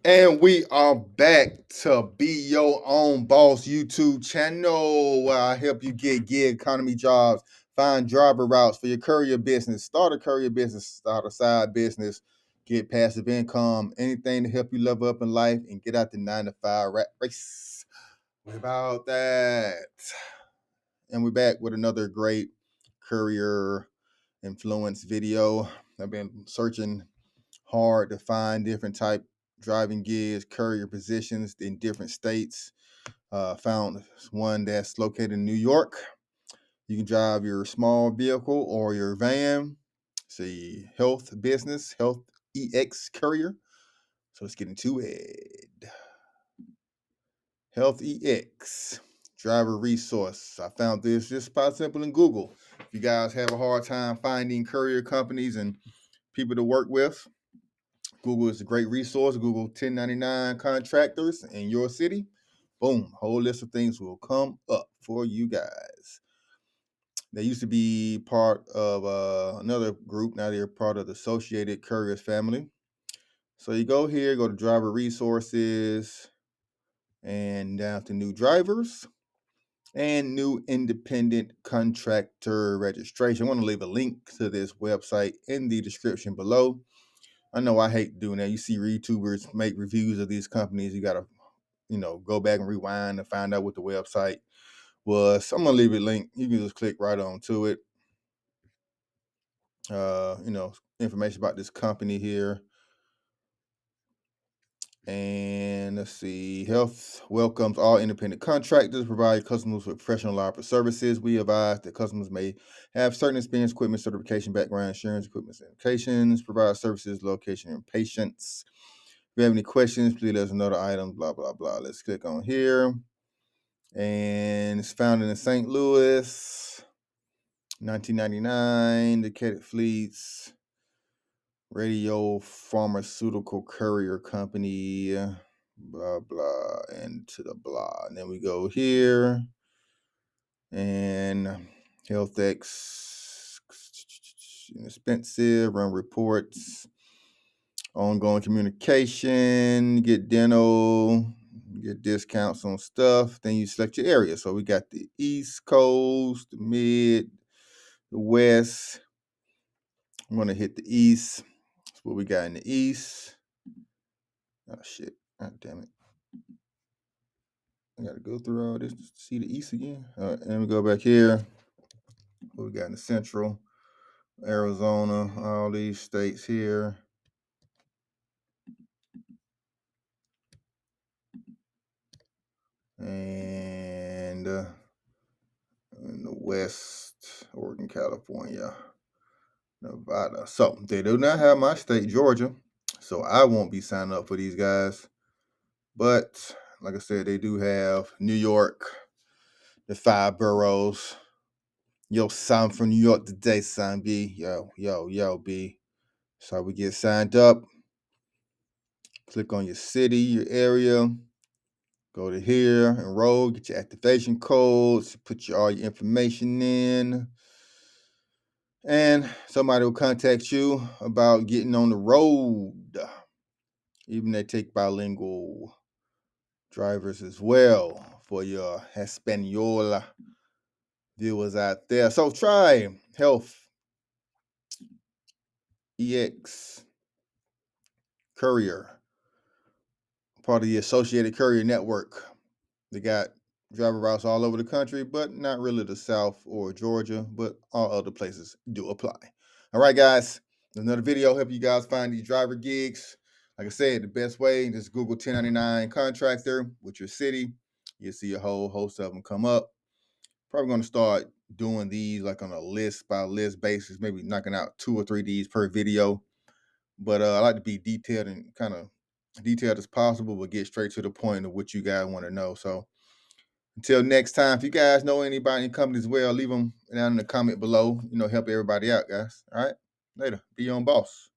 And we are back to Be Your Own Boss YouTube channel where I help you get gig economy jobs, find driver routes for your courier business, start a courier business, start a side business, get passive income, anything to help you level up in life and get out the 9 to 5 rat race. What about that? And we're back with another great courier influence video. I've been searching hard to find different type driving gigs, courier positions in different states. Found one that's located in New York. You can drive your small vehicle or your van. It's a health business, HealthEx courier. So let's get into it. HealthEx driver resource. I found this just by simple in Google. If you guys have a hard time finding courier companies and people to work with, Google is a great resource. Google 1099 contractors in your city. Boom, whole list of things will come up for you guys. They used to be part of another group. Now they're part of the Associated Couriers family. So you go here, go to driver resources, and down to new drivers and new independent contractor registration. I want to leave a link to this website in the description below. I know I hate doing that. You see YouTubers make reviews of these companies. You got to, go back and rewind and find out what the website was. So I'm going to leave a link. You can just click right on to it. Information about this company here. And let's see. Health welcomes all independent contractors, provide customers with professional reliable services. We advise that customers may have certain experience, equipment, certification, background, insurance, equipment, certifications, provide services, location, and patients. If you have any questions, please let us know the items, blah, blah, blah. Let's click on here. And it's founded in St. Louis, 1999, Decatur Fleets, Radio Pharmaceutical Courier Company, blah, blah, and to the blah. And then we go here, and HealthEx, inexpensive, run reports, ongoing communication, get dental, get discounts on stuff. Then you select your area. So we got the East Coast, the Mid, the West. I'm going to hit the East. That's what we got in the East. Oh, shit. God damn it. I got to go through all this to see the East again. All right, and we go back here. What we got in the Central, Arizona, all these states here. And in the West, Oregon, California, Nevada. So they do not have my state, Georgia. So I won't be signing up for these guys. But like I said, they do have New York, the 5 boroughs. Yo, son from New York today, son B. Yo, B. So we get signed up. Click on your city, your area. Go to here, enroll, get your activation codes, put all your information in. And somebody will contact you about getting on the road. Even they take bilingual drivers as well for your Hispaniola viewers out there. So try Health EX Courier, part of the Associated Courier Network. They got driver routes all over the country, but not really the South or Georgia, but all other places do apply. All right, guys, another video help you guys find these driver gigs. Like I said, the best way, just Google 1099 contractor with your city. You'll see a whole host of them come up. Probably going to start doing these like on a list by list basis, maybe knocking out 2 or 3 of these per video. But I like to be detailed and kind of detailed as possible, but get straight to the point of what you guys want to know. So until next time, if you guys know anybody in companies as well, leave them down in the comment below. Help everybody out, guys. All right. Later. Be your own boss.